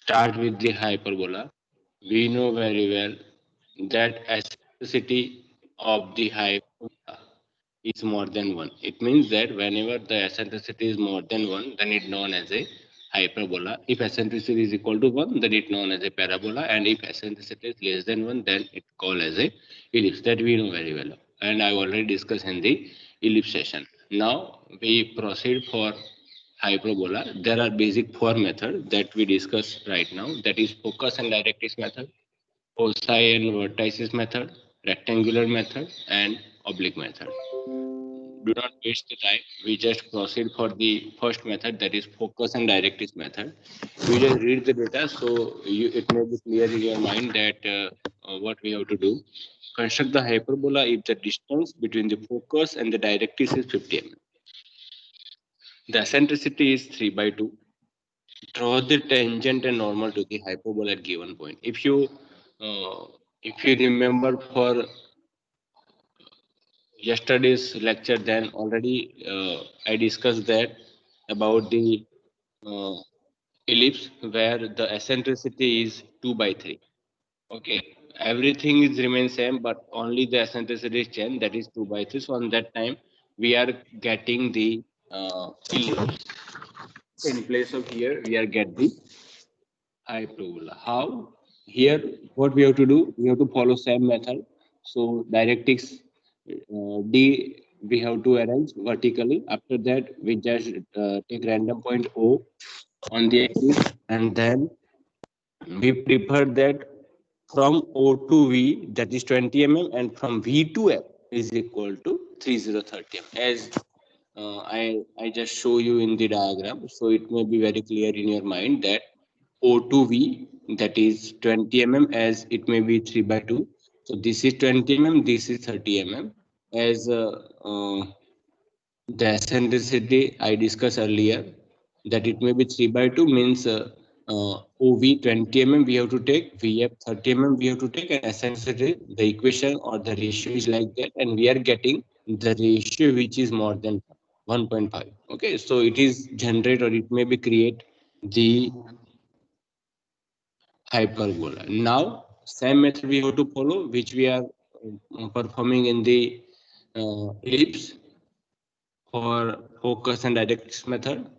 start with the hyperbola. We know very well that eccentricity of the hyperbola is more than 1. It means that whenever the eccentricity is more than 1, then it's known as a hyperbola. If eccentricity is equal to 1, then it's known as a parabola. And if eccentricity is less than 1, then it's called as a ellipse. That we know very well. And I already discussed in the ellipse session. Now we proceed for hyperbola. There are basic four methods that we discuss right now. That is focus and directrix method, foci and vertices method, rectangular method, and oblique method. Do not waste the time. We just proceed for the first method, that is focus and directrix method. You just read the data, so it may be clear in your mind that what we have to do. Construct the hyperbola if the distance between the focus and the directrix is 50 mm. The eccentricity is 3 by 2. Draw the tangent and normal to the hyperbola at given point. Uh, if you remember for yesterday's lecture, then already I discussed that about the uh, ellipse where the eccentricity is 2 by 3. Okay, everything is remain same, but only the eccentricity is changed. That is 2 by 3. So on that time, we are getting the ellipse. In place of here, we are get the hyperbola. How? Here, what we have to do? We have to follow same method. So directrix D we have to arrange vertically. After that, we just take random point O on the axis, and then we prefer that from O to V, that is 20 mm, and from V to F is equal to 3030 mm. As I just show you in the diagram, so it may be very clear in your mind that O to V, that is 20 mm, as it may be 3 by 2. So this is 20 mm, this is 30 mm. As the eccentricity I discussed earlier, that it may be 3 by 2 means OV 20 mm we have to take, VF 30 mm we have to take, and eccentricity, the equation or the ratio is like that, and we are getting the ratio which is more than 1.5. Okay, so it is generate or it may be create the hyperbola. Now, same method we have to follow, which we are performing in the ellipse for focus and directrix method.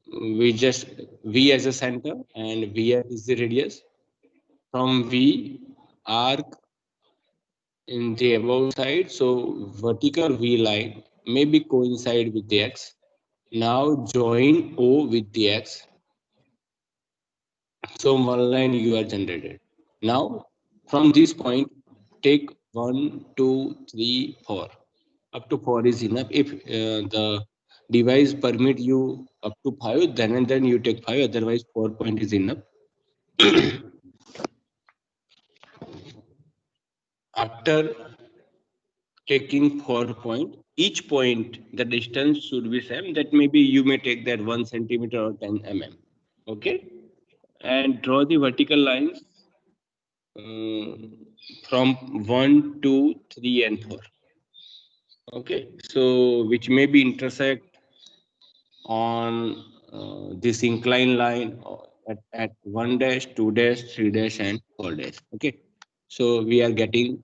We just V as a center and VR is the radius. From V, arc in the above side, so vertical V line maybe coincide with the X. Now join O with the X. So one line you are generated. Now from this point, take 1, 2, 3, 4. Up to 4 is enough. If the device permit you up to 5, then and then you take 5. Otherwise, 4 point is enough. After taking 4 point, each point the distance should be same. That maybe you may take that 1 centimeter or 10 mm. Okay, and draw the vertical lines from 1, 2, 3, and 4. Okay, so which may be intersect on this inclined line at 1 dash, 2 dash, 3 dash, and 4 dash. Okay, so we are getting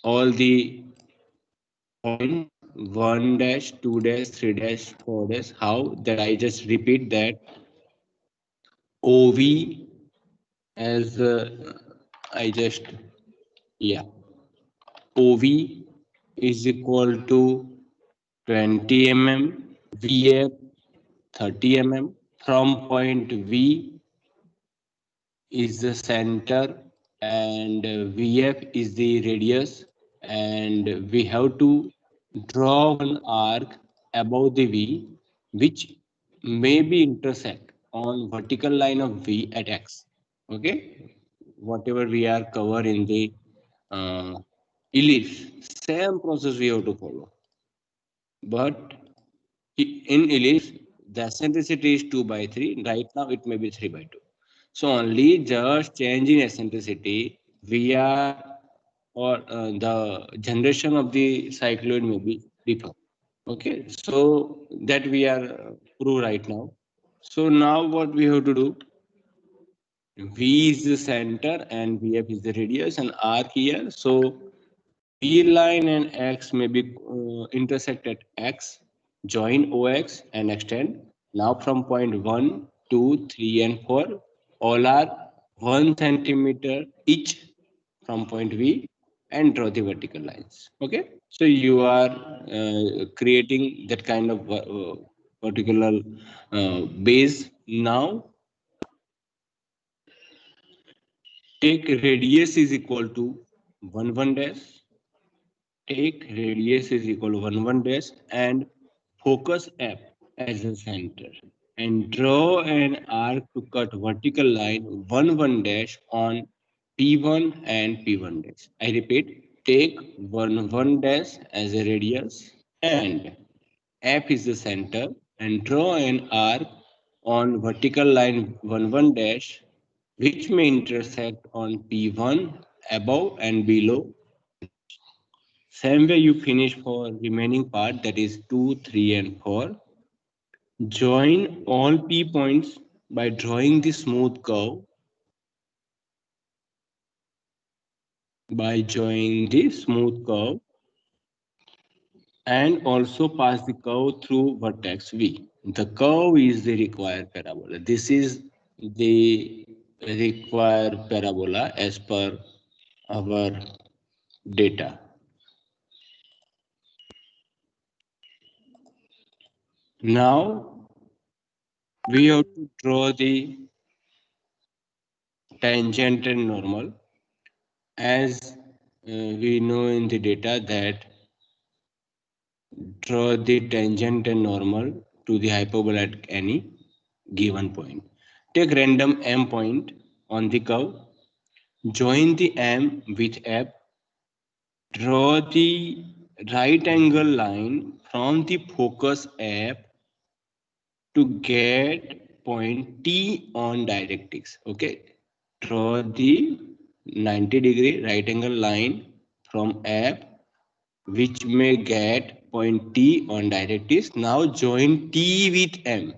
all the points 1 dash, 2 dash, 3 dash, 4 dash. How that I just repeat that OV as I just, yeah, OV is equal to 20 mm, VF 30 mm. From point V is the center and VF is the radius, and we have to draw one arc above the V which may be intersect on vertical line of V at X. Okay, whatever we are cover in the uh, ellipse, same process we have to follow, but in ellipse the eccentricity is 2 by 3. Right now it may be 3 by 2. So only just change in eccentricity, we are or the generation of the cycloid may be different. Okay, so that we are prove right now. So now what we have to do, V is the center and VF is the radius and R here. So V line and X may be intersect at X, join OX and extend. Now from point 1, 2, 3 and 4, all are 1 centimeter each from point V and draw the vertical lines. Okay, so you are creating that kind of particular base. Now take radius is equal to 1 1 dash. Take radius is equal to 1 1 dash and focus F as a center and draw an arc to cut vertical line 1 1 dash on P1 and P1 dash. I repeat, take 1 1 dash as a radius and F is the center and draw an arc on vertical line 1 1 dash which may intersect on P1 above and below. Same way you finish for remaining part, that is 2, 3 and 4. Join all P points by drawing the smooth curve. By joining the smooth curve and also pass the curve through vertex V. The curve is the required parabola. This is the required parabola as per our data. Now we have to draw the tangent and normal. As we know in the data that draw the tangent and normal to the hyperbola at any given point. Take random M point on the curve, join the M with F, draw the right angle line from the focus F to get point T on directrix. Okay, draw the 90-degree right angle line from F which may get point T on directrix. Now join T with M.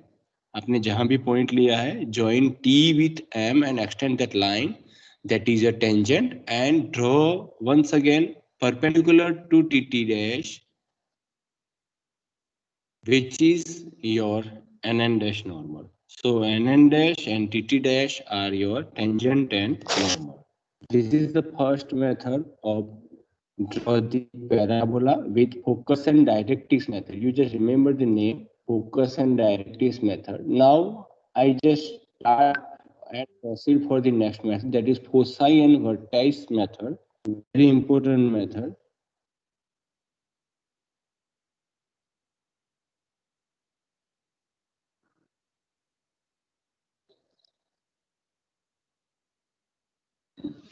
आपने जहां भी point लिया है, join T with M and extend that line. That is a tangent and draw once again perpendicular to TT dash, which is your NN dash normal. So NN dash and TT dash are your tangent and normal. This is the first method of draw the parabola with focus and directrix method. You just remember the name, focus and directrix method. Now I just start and proceed for the next method, that is foci and vertex method. Very important method.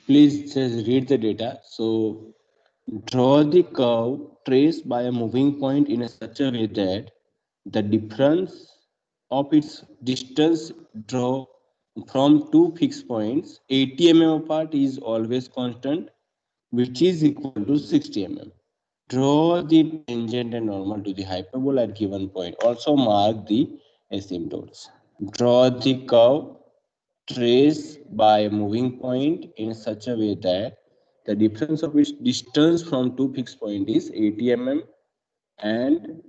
Please just read the data. So draw the curve traced by a moving point in such a way that the difference of its distance draw from two fixed points 80 mm apart is always constant, which is equal to 60 mm. Draw the tangent and normal to the hyperbola at given point. Also mark the asymptotes. Draw the curve traced by a moving point in such a way that the difference of its distance from two fixed points is 80 mm and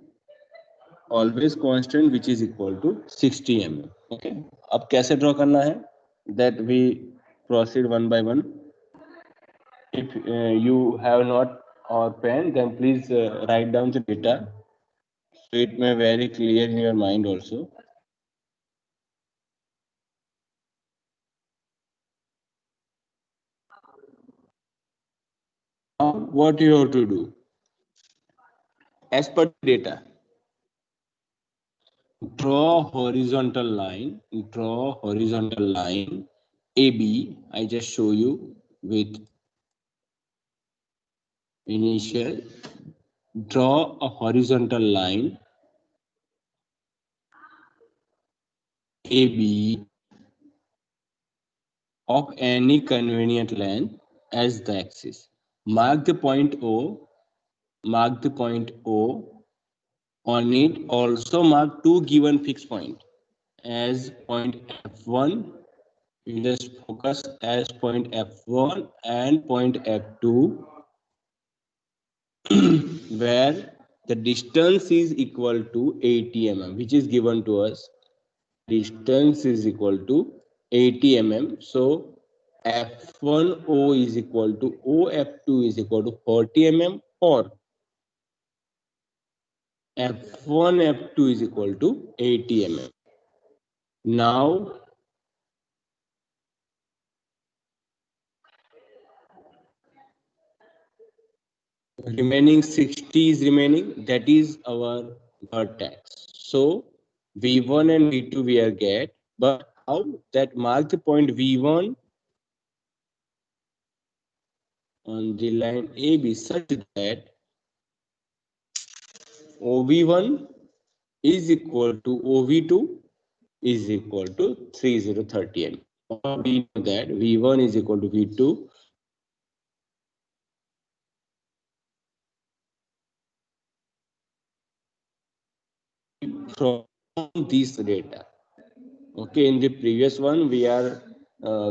always constant, which is equal to 60 mm. Okay, अब कैसे draw करना है, that we proceed one by one. If you have not or pen, then please write down the data so it may very clear in your mind also. Now what you have to do as per data, draw horizontal line AB. I just show you with initial. Draw a horizontal line AB of any convenient length as the axis. Mark the point O. Mark the point O. On it also mark two given fixed points as point F1. You just focus as point F1 and point F2 where the distance is equal to 80 mm, which is given to us. Distance is equal to 80 mm. So F1O is equal to OF2 is equal to 40 mm, or F1 F2 is equal to 80 mm. Now remaining 60 is remaining, that is our vertex. So V1 and V2 we are get, but how that mark the point V1 on the line AB such that OV1 is equal to OV2 is equal to 3030 mm. Or we know that V1 is equal to V2 from this data. Okay, in the previous one, we are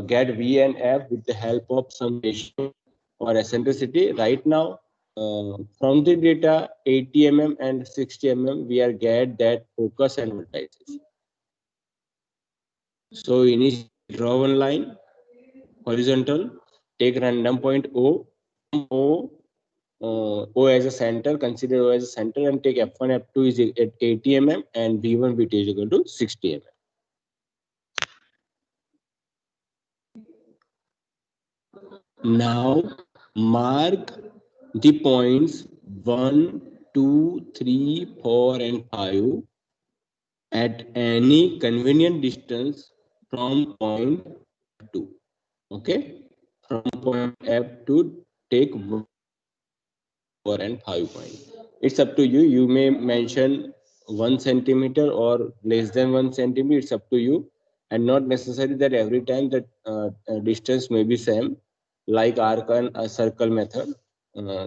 get V and F with the help of some ratio or eccentricity. Right now, from the data 80 mm and 60 mm, we are get that focus and vertices. So initially draw one line, horizontal, take random point O as a center, consider O as a center, and take F1, F2 is at 80 mm and V1, V2 is equal to 60 mm. Now mark the points 1, 2, 3, 4, and 5 at any convenient distance from point F2. Okay, from point F2, take 4 and 5 points. It's up to you. You may mention 1 centimeter or less than 1 centimeter. It's up to you, and not necessary that every time that distance may be same, like arc and circle method.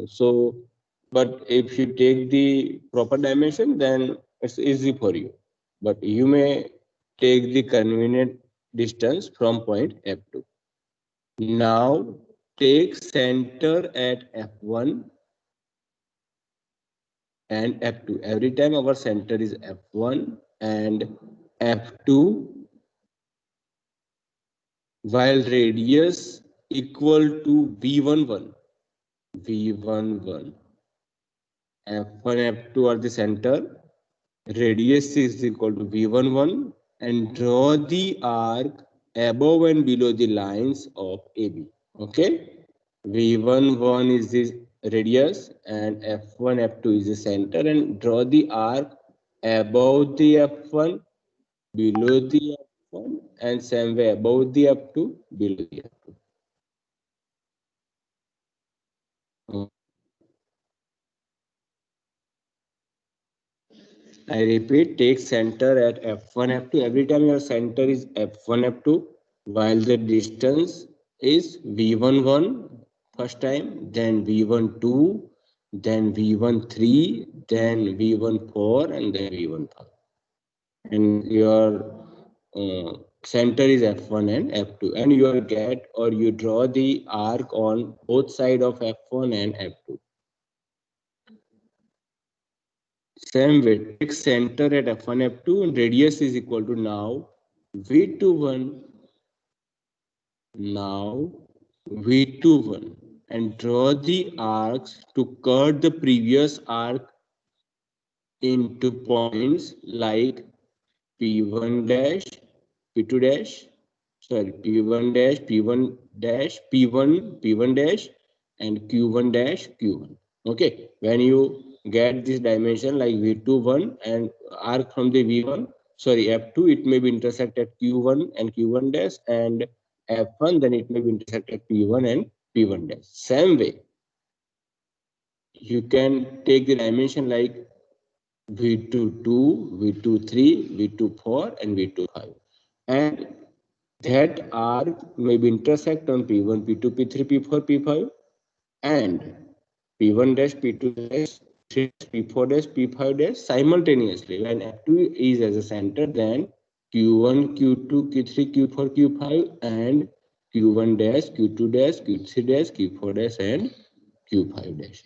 So, but if you take the proper dimension, then it's easy for you. But you may take the convenient distance from point F2. Now take center at F1 and F2. Every time our center is F1 and F2, while radius equal to V11, V11, F1, F2 are the center, radius is equal to V11, and draw the arc above and below the lines of AB. Okay, V11 is the radius and F1, F2 is the center, and draw the arc above the F1, below the F1, and same way above the F2, below the F2. I repeat, take center at F1, F2. Every time your center is F1, F2, while the distance is V11 first time, then V12, then V13, then V14, and then V15. And your center is F1 and F2. And you get or you draw the arc on both sides of F1 and F2. Same way, take center at F1, F2 and radius is equal to now V21. Now V21 and draw the arcs to cut the previous arc into points like P1 dash, P2 dash, sorry, P1 dash, P1 dash, P1, P1 dash, and Q1 dash, Q1. Okay, when you get this dimension like V21 and arc from the V1, sorry, F2, it may be intersect at Q1 and Q1 dash, and F1, then it may be intersect at P1 and P1 dash. Same way, you can take the dimension like V22, V23, V24, and V25. And that arc may be intersect on P1, P2, P3, P4, P5, and P1 dash, P2 dash, P4 dash, P5 dash simultaneously. When F2 is as a center, then Q1, Q2, Q3, Q4, Q5, and Q1 dash, Q2 dash, Q3 dash, Q4 dash, and Q5 dash.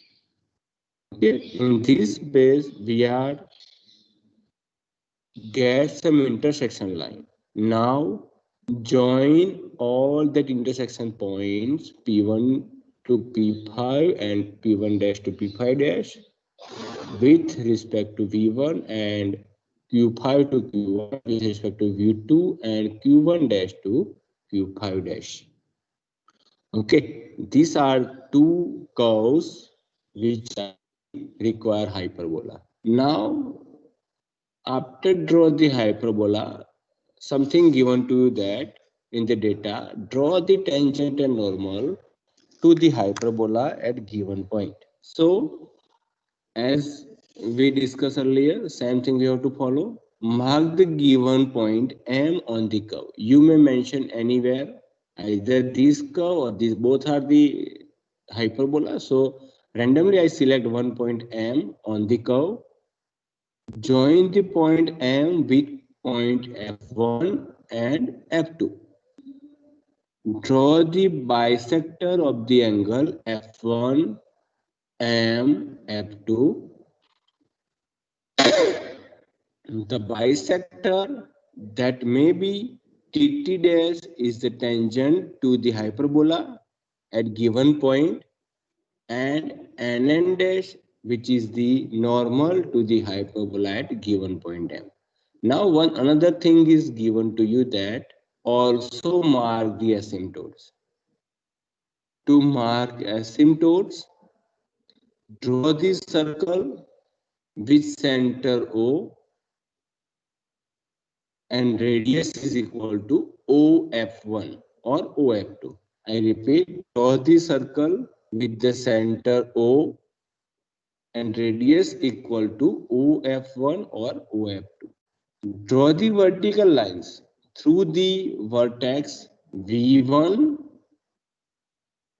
Okay, in this base, we are get some intersection line. Now, join all that intersection points P1 to P5 and P1 dash to P5 dash with respect to V1 and Q5 to Q1 with respect to V2 and Q1 dash to Q5 dash. Okay, these are two curves which require hyperbola. Now, after draw the hyperbola, something given to you that in the data, draw the tangent and normal to the hyperbola at given point. So, as we discussed earlier, same thing we have to follow. Mark the given point M on the curve. You may mention anywhere, either this curve or this, both are the hyperbola. So randomly I select one point M on the curve. Join the point M with point F1 and F2. Draw the bisector of the angle F1, M, F2. The bisector that may be TT dash is the tangent to the hyperbola at given point, and NN dash, which is the normal to the hyperbola at given point M. Now, another thing is given to you, that also mark the asymptotes. To mark asymptotes, draw this circle with center O and radius is equal to OF1 or OF2. I repeat, draw the circle with the center O and radius equal to OF1 or OF2. Draw the vertical lines through the vertex V1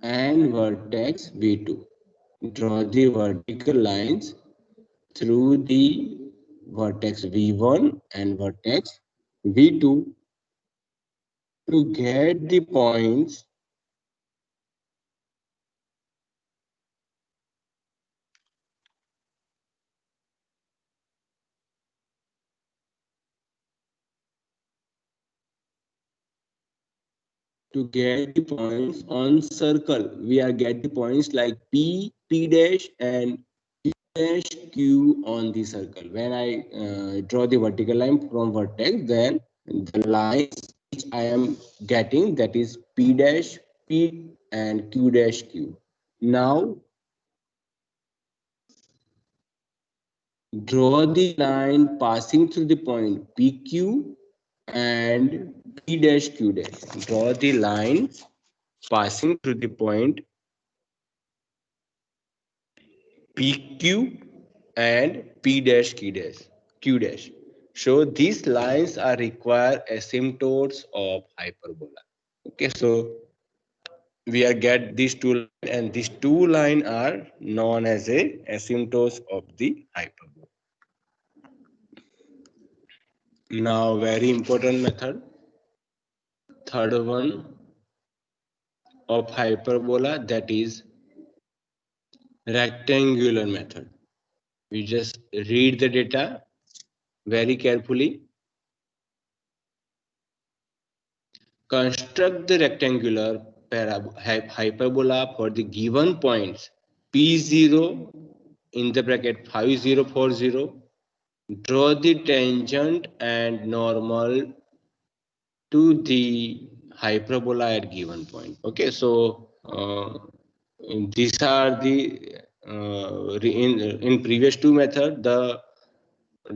and vertex V2. Draw the vertical lines through the vertex V1 and vertex V2 to get the points on circle. We are get the points like P, P dash and Q dash Q on the circle. When I draw the vertical line from vertex, then the lines which I am getting, that is P dash P and Q dash Q. Now draw the line passing through the point PQ and P dash Q dash. Draw the line passing through the point PQ and P dash Q dash. So these lines are required asymptotes of hyperbola. Okay, so we are get these two lines, and these two lines are known as a asymptotes of the hyperbola. Now, very important method, third one of hyperbola, that is rectangular method. We just read the data very carefully. Construct the rectangular hyperbola for the given points P0 in the bracket 5040. Draw the tangent and normal to the hyperbola at given point. Okay, so these are the in previous two methods the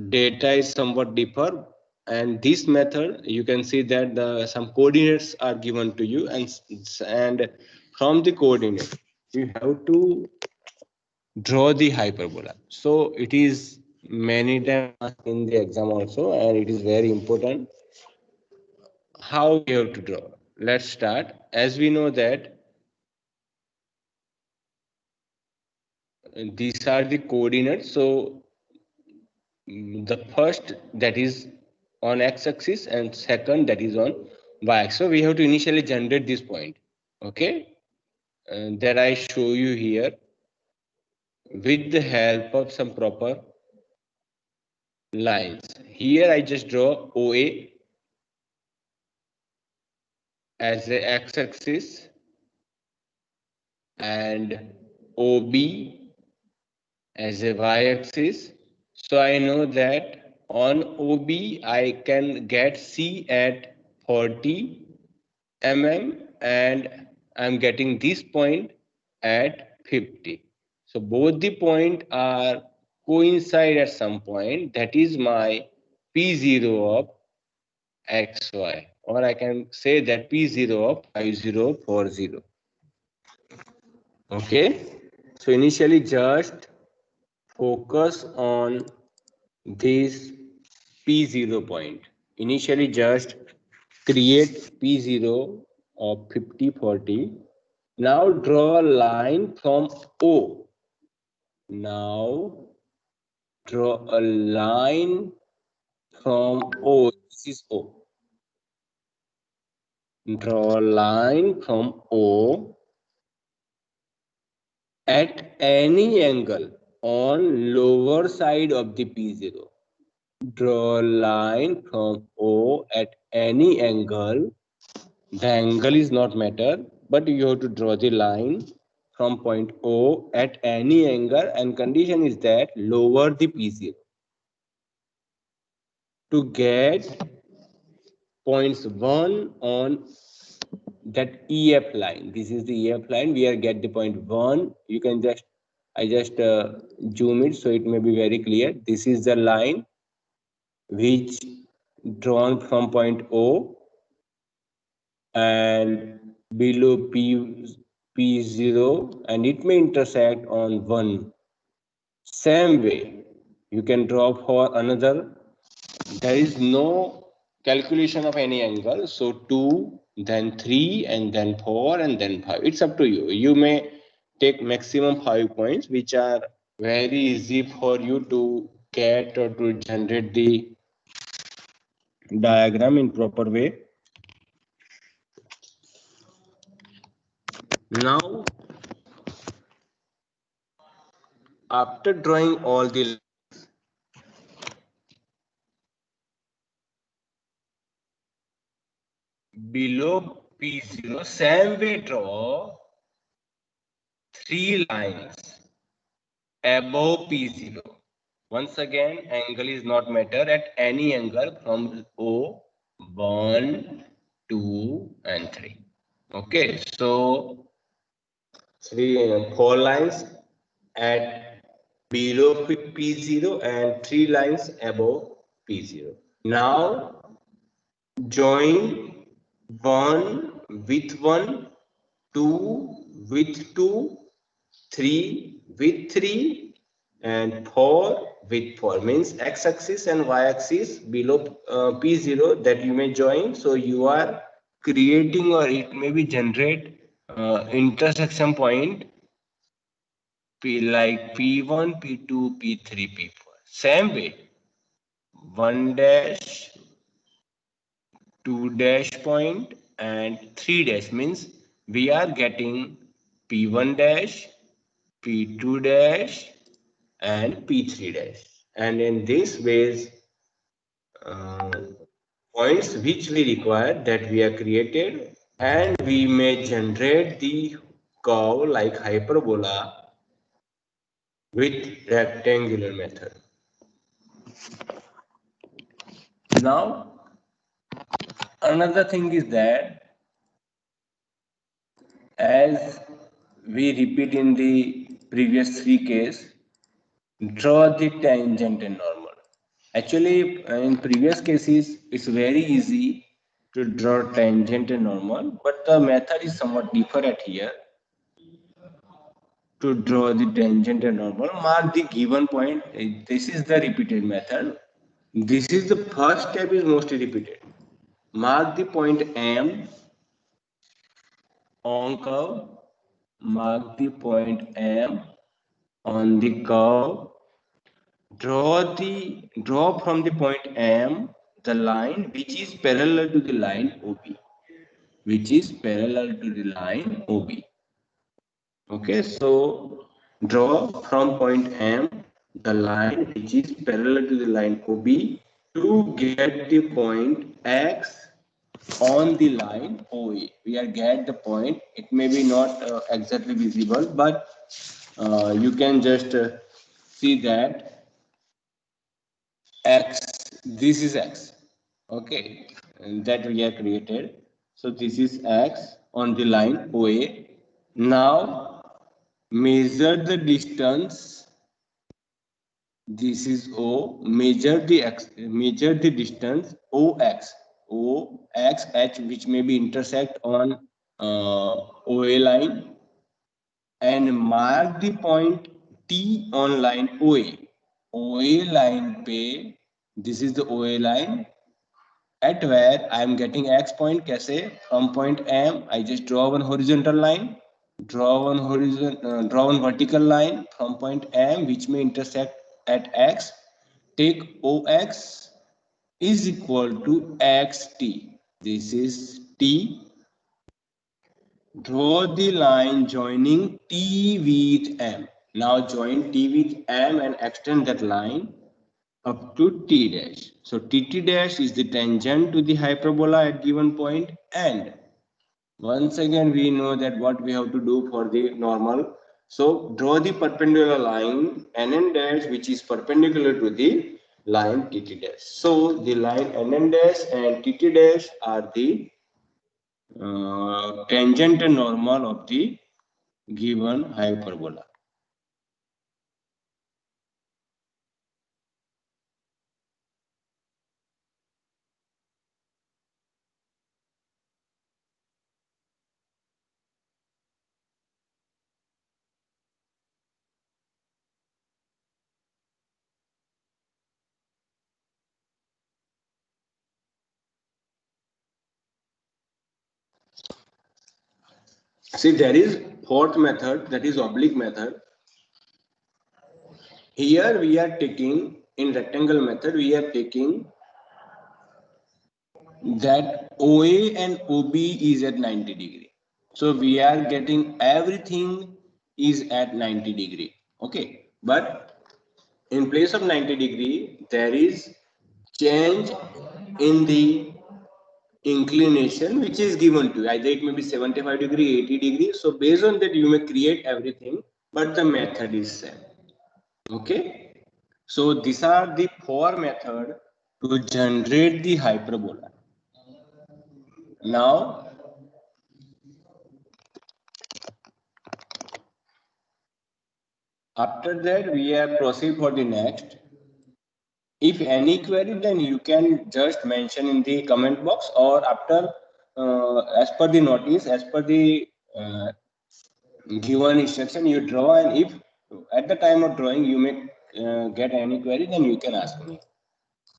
data is somewhat differ, and this method you can see that some coordinates are given to you, and from the coordinate you have to draw the hyperbola. So it is many times in the exam also, and it is very important how we have to draw. Let's start. As we know that these are the coordinates, so the first, that is on x-axis and second that is on y-axis. So we have to initially generate this point. Okay, that I show you here with the help of some proper lines. Here I just draw OA as a x-axis and OB as a y-axis. So I know that on OB I can get C at 40 mm and I'm getting this point at 50. So both the point are coincide at some point. That is my P0 of XY, or I can say that P0 of 5040. Okay, so initially just focus on this P0 point. Initially just create P0 of 5040. Now draw a line from O. Now draw a line from O. This is O. Draw a line from O at any angle on lower side of the P0. Draw a line from O at any angle. The angle is not matter, but you have to draw the line from point O at any angle, and condition is that lower the P0. To get points 1 on that EF line. This is the EF line. We are get the point 1. You can just, I just zoom it so it may be very clear. This is the line which drawn from point O and below P0, and it may intersect on 1. Same way you can draw for another. There is no calculation of any angle, so 2, then 3, and then 4, and then 5. It's up to you. You may take maximum 5 points, which are very easy for you to get or to generate the diagram in proper way. Now, after drawing all the below P0, same way draw 3 lines above P0. Once again, angle is not matter. At any angle from O, 1, 2, and 3. Okay, so 4 lines at below P0 and 3 lines above P0. Now join 1 with 1, 2 with 2, 3 with 3, and 4 with 4. Means x-axis and y-axis below P0 that you may join. So you are creating, or it may be generate intersection point P, like P1, P2, P3, P4. Same way, 1 dash, 2 dash point, and 3 dash means we are getting P1 dash, P2 dash, and P3 dash. And in this ways, points which we require that we are created, and we may generate the curve like hyperbola with rectangular method. Now, another thing is that as we repeat in the previous 3 case, draw the tangent and normal. Actually, in previous cases, it's very easy to draw tangent and normal, but the method is somewhat different here. To draw the tangent and normal, mark the given point. This is the repeated method. This is the first step is mostly repeated. Mark the point M on curve. Mark the point M on the curve. Draw from the point M the line which is parallel to the line OB, which is parallel to the line OB. Okay, so draw from point M the line which is parallel to the line OB to get the point X on the line OA. We are get the point. It may be not exactly visible, but you can just see that X. This is X. Okay, and that we have created. So this is X on the line OA. Now measure the distance. This is O. Measure the distance OX. OXH, which may be intersect on OA line, and mark the point T on line OA. OA line पे, this is the OA line at where I am getting X point. कैसे? From point M, I just draw one horizontal line, draw one vertical line from point M which may intersect at X. Take OX is equal to XT. This is T. Draw the line joining T with M. Now join T with M and extend that line up to T dash. So TT dash is the tangent to the hyperbola at given point, and once again we know that what we have to do for the normal. So draw the perpendicular line NN dash which is perpendicular to the line TT dash. So the line NN dash and TT dash are the tangent and normal of the given hyperbola. See, there is fourth method, that is oblique method. Here we are taking, in rectangle method, we are taking that OA and OB is at 90 degree. So we are getting everything is at 90 degree. Okay. But in place of 90 degree, there is change in the inclination which is given to you. Either it may be 75 degree, 80 degree. So based on that, you may create everything, but the method is same. Okay. So these are the four methods to generate the hyperbola. Now, after that, we have proceed for the next. If any query, then you can just mention in the comment box, or after, as per the notice, as per the given instruction, you draw, and if at the time of drawing you may get any query, then you can ask me.